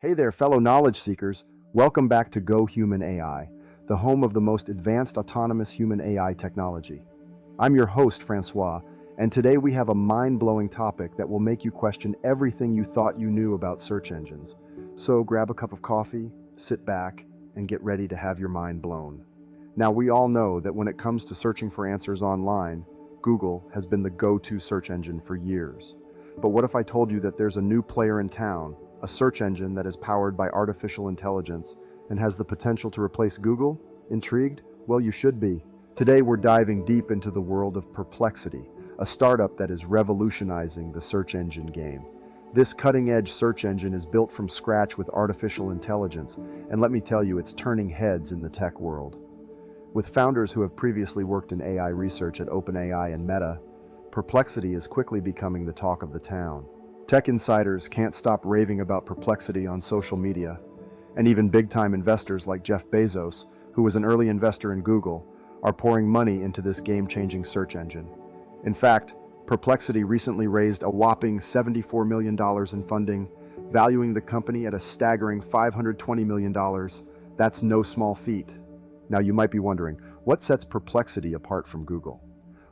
Hey there, fellow knowledge seekers. Welcome back to Go Human AI, the home of the most advanced autonomous human AI technology. I'm your host, Francois, and today we have a mind-blowing topic that will make you question everything you thought you knew about search engines. So grab a cup of coffee, sit back, and get ready to have your mind blown. Now, we all know that when it comes to searching for answers online, Google has been the go-to search engine for years. But what if I told you that there's a new player in town, a search engine that is powered by artificial intelligence and has the potential to replace Google? Intrigued? Well, you should be. Today we're diving deep into the world of Perplexity, a startup that is revolutionizing the search engine game. This cutting-edge search engine is built from scratch with artificial intelligence, and let me tell you, it's turning heads in the tech world. With founders who have previously worked in AI research at OpenAI and Meta, Perplexity is quickly becoming the talk of the town. Tech insiders can't stop raving about Perplexity on social media, and even big-time investors like Jeff Bezos, who was an early investor in Google, are pouring money into this game-changing search engine. In fact, Perplexity recently raised a whopping $74 million in funding, valuing the company at a staggering $520 million. That's no small feat. Now you might be wondering, what sets Perplexity apart from Google?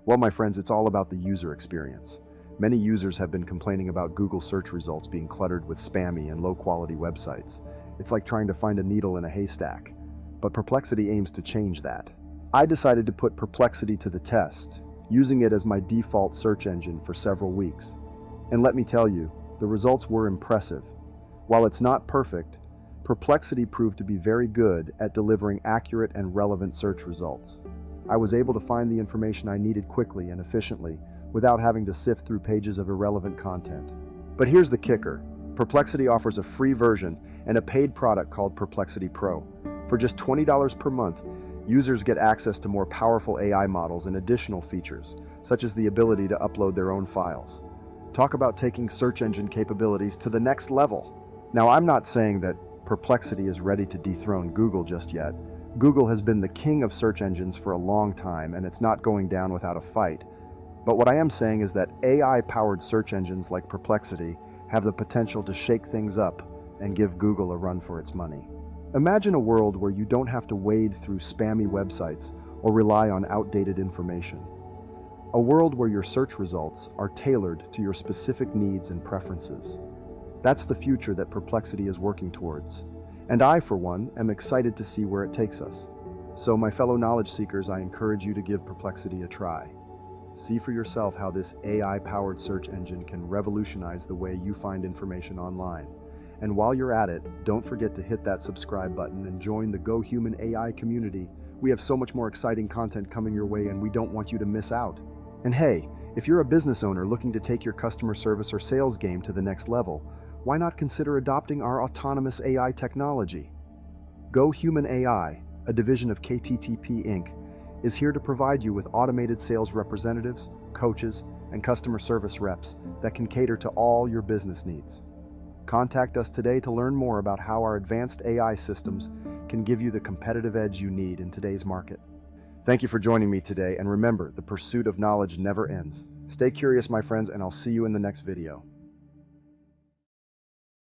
Well, my friends, it's all about the user experience. Many users have been complaining about Google search results being cluttered with spammy and low-quality websites. It's like trying to find a needle in a haystack. But Perplexity aims to change that. I decided to put Perplexity to the test, using it as my default search engine for several weeks. And let me tell you, the results were impressive. While it's not perfect, Perplexity proved to be very good at delivering accurate and relevant search results. I was able to find the information I needed quickly and efficiently without having to sift through pages of irrelevant content. But here's the kicker. Perplexity offers a free version and a paid product called Perplexity Pro. For just $20 per month, users get access to more powerful AI models and additional features, such as the ability to upload their own files. Talk about taking search engine capabilities to the next level. Now, I'm not saying that Perplexity is ready to dethrone Google just yet. Google has been the king of search engines for a long time, and it's not going down without a fight. But what I am saying is that AI-powered search engines like Perplexity have the potential to shake things up and give Google a run for its money. Imagine a world where you don't have to wade through spammy websites or rely on outdated information. A world where your search results are tailored to your specific needs and preferences. That's the future that Perplexity is working towards. And I, for one, am excited to see where it takes us. So, my fellow knowledge seekers, I encourage you to give Perplexity a try. See for yourself how this AI-powered search engine can revolutionize the way you find information online. And while you're at it, don't forget to hit that subscribe button and join the Go Human AI community. We have so much more exciting content coming your way, and we don't want you to miss out. And hey, if you're a business owner looking to take your customer service or sales game to the next level, why not consider adopting our autonomous AI technology? Go Human AI, a division of KTTP Inc., is here to provide you with automated sales representatives, coaches, and customer service reps that can cater to all your business needs. Contact us today to learn more about how our advanced AI systems can give you the competitive edge you need in today's market. Thank you for joining me today, and remember, the pursuit of knowledge never ends. Stay curious, my friends, and I'll see you in the next video.